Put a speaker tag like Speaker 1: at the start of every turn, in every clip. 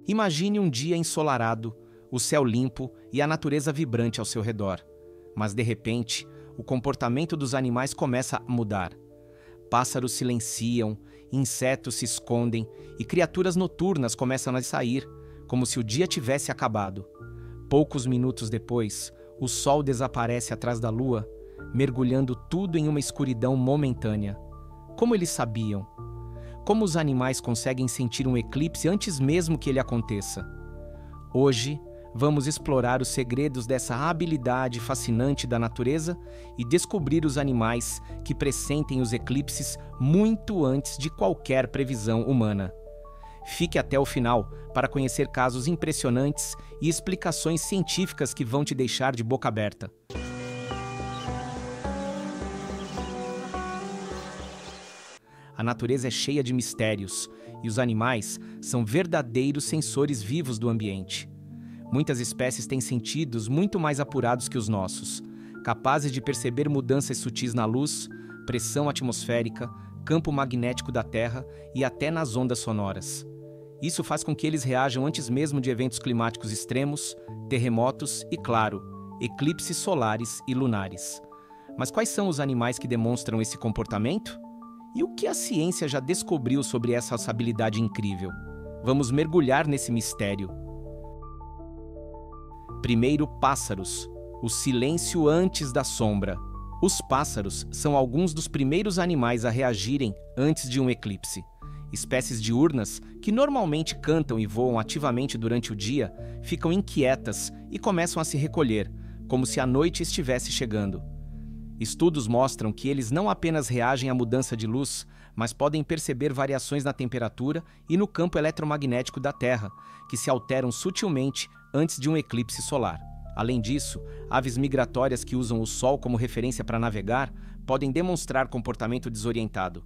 Speaker 1: Imagine um dia ensolarado, o céu limpo e a natureza vibrante ao seu redor. Mas, de repente, o comportamento dos animais começa a mudar. Pássaros silenciam, insetos se escondem e criaturas noturnas começam a sair, como se o dia tivesse acabado. Poucos minutos depois, o sol desaparece atrás da lua, mergulhando tudo em uma escuridão momentânea. Como eles sabiam? Como os animais conseguem sentir um eclipse antes mesmo que ele aconteça? Hoje, vamos explorar os segredos dessa habilidade fascinante da natureza e descobrir os animais que pressentem os eclipses muito antes de qualquer previsão humana. Fique até o final para conhecer casos impressionantes e explicações científicas que vão te deixar de boca aberta. A natureza é cheia de mistérios e os animais são verdadeiros sensores vivos do ambiente. Muitas espécies têm sentidos muito mais apurados que os nossos, capazes de perceber mudanças sutis na luz, pressão atmosférica, campo magnético da Terra e até nas ondas sonoras. Isso faz com que eles reajam antes mesmo de eventos climáticos extremos, terremotos e, claro, eclipses solares e lunares. Mas quais são os animais que demonstram esse comportamento? E o que a ciência já descobriu sobre essa habilidade incrível? Vamos mergulhar nesse mistério. Primeiro, pássaros. O silêncio antes da sombra. Os pássaros são alguns dos primeiros animais a reagirem antes de um eclipse. Espécies diurnas, que normalmente cantam e voam ativamente durante o dia, ficam inquietas e começam a se recolher, como se a noite estivesse chegando. Estudos mostram que eles não apenas reagem à mudança de luz, mas podem perceber variações na temperatura e no campo eletromagnético da Terra, que se alteram sutilmente antes de um eclipse solar. Além disso, aves migratórias que usam o Sol como referência para navegar podem demonstrar comportamento desorientado.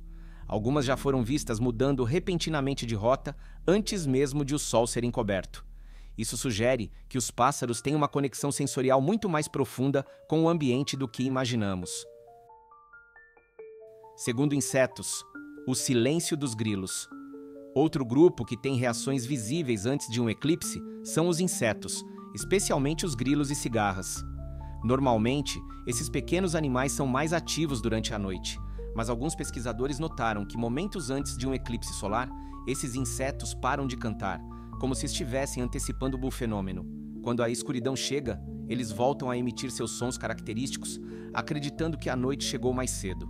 Speaker 1: Algumas já foram vistas mudando repentinamente de rota antes mesmo de o Sol ser encoberto. Isso sugere que os pássaros têm uma conexão sensorial muito mais profunda com o ambiente do que imaginamos. Segundo insetos, o silêncio dos grilos. Outro grupo que tem reações visíveis antes de um eclipse são os insetos, especialmente os grilos e cigarras. Normalmente, esses pequenos animais são mais ativos durante a noite, mas alguns pesquisadores notaram que momentos antes de um eclipse solar, esses insetos param de cantar, como se estivessem antecipando o fenômeno. Quando a escuridão chega, eles voltam a emitir seus sons característicos, acreditando que a noite chegou mais cedo.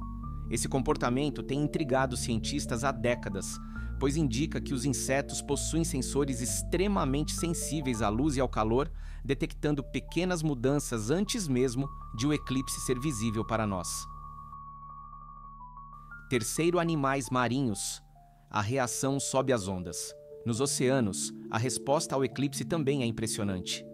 Speaker 1: Esse comportamento tem intrigado cientistas há décadas, pois indica que os insetos possuem sensores extremamente sensíveis à luz e ao calor, detectando pequenas mudanças antes mesmo de o eclipse ser visível para nós. Terceiro, animais marinhos. A reação sob as ondas. Nos oceanos, a resposta ao eclipse também é impressionante.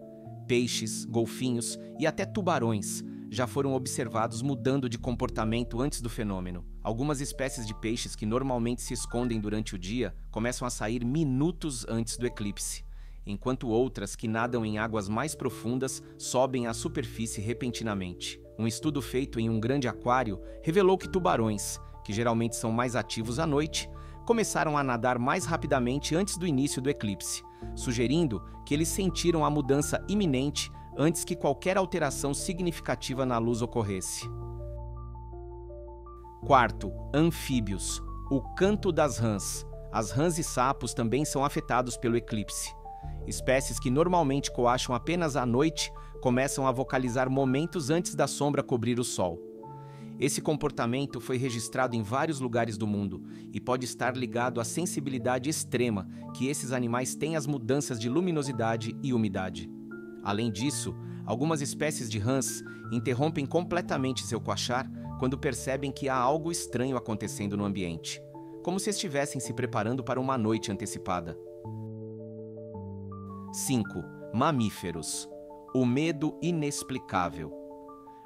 Speaker 1: Peixes, golfinhos e até tubarões já foram observados mudando de comportamento antes do fenômeno. Algumas espécies de peixes que normalmente se escondem durante o dia começam a sair minutos antes do eclipse, enquanto outras que nadam em águas mais profundas sobem à superfície repentinamente. Um estudo feito em um grande aquário revelou que tubarões, que geralmente são mais ativos à noite, começaram a nadar mais rapidamente antes do início do eclipse, sugerindo que eles sentiram a mudança iminente antes que qualquer alteração significativa na luz ocorresse. Quarto, anfíbios. O canto das rãs. As rãs e sapos também são afetados pelo eclipse. Espécies que normalmente coacham apenas à noite começam a vocalizar momentos antes da sombra cobrir o sol. Esse comportamento foi registrado em vários lugares do mundo e pode estar ligado à sensibilidade extrema que esses animais têm às mudanças de luminosidade e umidade. Além disso, algumas espécies de rãs interrompem completamente seu coachar quando percebem que há algo estranho acontecendo no ambiente, como se estivessem se preparando para uma noite antecipada. 5. Mamíferos. O medo inexplicável.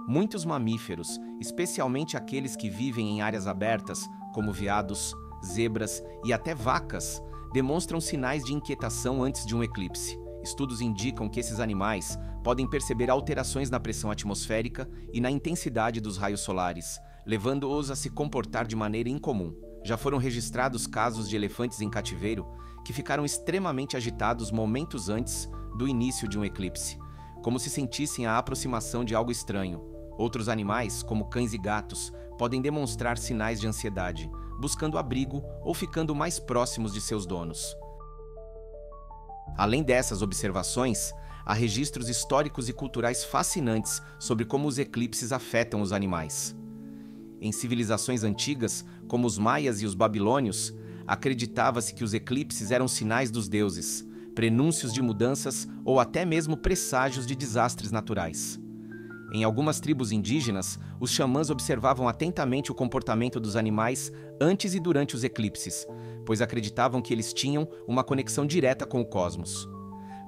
Speaker 1: Muitos mamíferos, especialmente aqueles que vivem em áreas abertas, como veados, zebras e até vacas, demonstram sinais de inquietação antes de um eclipse. Estudos indicam que esses animais podem perceber alterações na pressão atmosférica e na intensidade dos raios solares, levando-os a se comportar de maneira incomum. Já foram registrados casos de elefantes em cativeiro que ficaram extremamente agitados momentos antes do início de um eclipse, como se sentissem a aproximação de algo estranho. Outros animais, como cães e gatos, podem demonstrar sinais de ansiedade, buscando abrigo ou ficando mais próximos de seus donos. Além dessas observações, há registros históricos e culturais fascinantes sobre como os eclipses afetam os animais. Em civilizações antigas, como os maias e os babilônios, acreditava-se que os eclipses eram sinais dos deuses, prenúncios de mudanças ou até mesmo presságios de desastres naturais. Em algumas tribos indígenas, os xamãs observavam atentamente o comportamento dos animais antes e durante os eclipses, pois acreditavam que eles tinham uma conexão direta com o cosmos.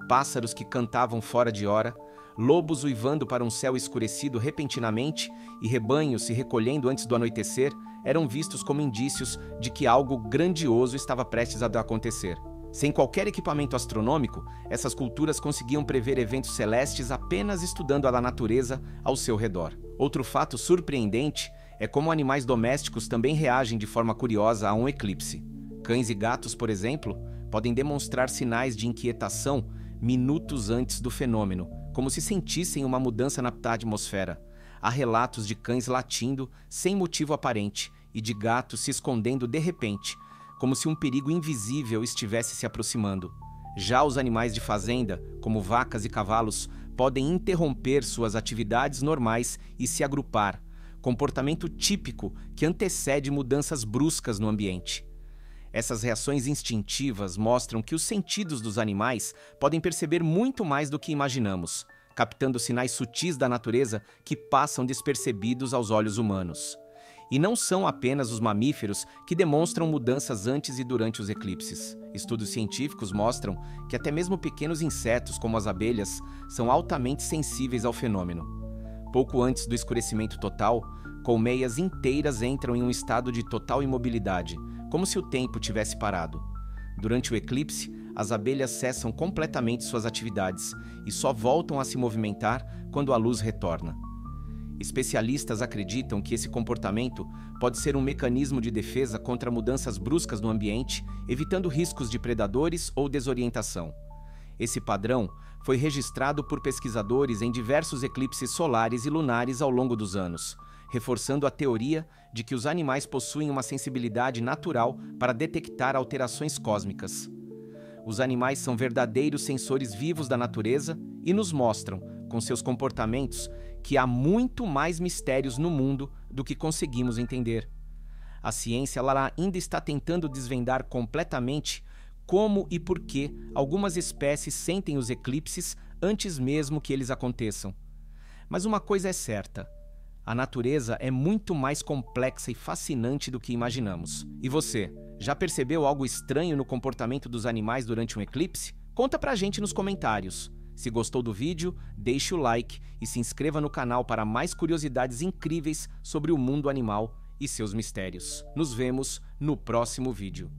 Speaker 1: Pássaros que cantavam fora de hora, lobos uivando para um céu escurecido repentinamente e rebanhos se recolhendo antes do anoitecer eram vistos como indícios de que algo grandioso estava prestes a acontecer. Sem qualquer equipamento astronômico, essas culturas conseguiam prever eventos celestes apenas estudando a natureza ao seu redor. Outro fato surpreendente é como animais domésticos também reagem de forma curiosa a um eclipse. Cães e gatos, por exemplo, podem demonstrar sinais de inquietação minutos antes do fenômeno, como se sentissem uma mudança na atmosfera. Há relatos de cães latindo sem motivo aparente e de gatos se escondendo de repente, como se um perigo invisível estivesse se aproximando. Já os animais de fazenda, como vacas e cavalos, podem interromper suas atividades normais e se agrupar, comportamento típico que antecede mudanças bruscas no ambiente. Essas reações instintivas mostram que os sentidos dos animais podem perceber muito mais do que imaginamos, captando sinais sutis da natureza que passam despercebidos aos olhos humanos. E não são apenas os mamíferos que demonstram mudanças antes e durante os eclipses. Estudos científicos mostram que até mesmo pequenos insetos, como as abelhas, são altamente sensíveis ao fenômeno. Pouco antes do escurecimento total, colmeias inteiras entram em um estado de total imobilidade, como se o tempo tivesse parado. Durante o eclipse, as abelhas cessam completamente suas atividades e só voltam a se movimentar quando a luz retorna. Especialistas acreditam que esse comportamento pode ser um mecanismo de defesa contra mudanças bruscas no ambiente, evitando riscos de predadores ou desorientação. Esse padrão foi registrado por pesquisadores em diversos eclipses solares e lunares ao longo dos anos, reforçando a teoria de que os animais possuem uma sensibilidade natural para detectar alterações cósmicas. Os animais são verdadeiros sensores vivos da natureza e nos mostram, com seus comportamentos, que há muito mais mistérios no mundo do que conseguimos entender. A ciência ainda está tentando desvendar completamente como e por que algumas espécies sentem os eclipses antes mesmo que eles aconteçam. Mas uma coisa é certa: a natureza é muito mais complexa e fascinante do que imaginamos. E você, já percebeu algo estranho no comportamento dos animais durante um eclipse? Conta pra gente nos comentários. Se gostou do vídeo, deixe o like e se inscreva no canal para mais curiosidades incríveis sobre o mundo animal e seus mistérios. Nos vemos no próximo vídeo.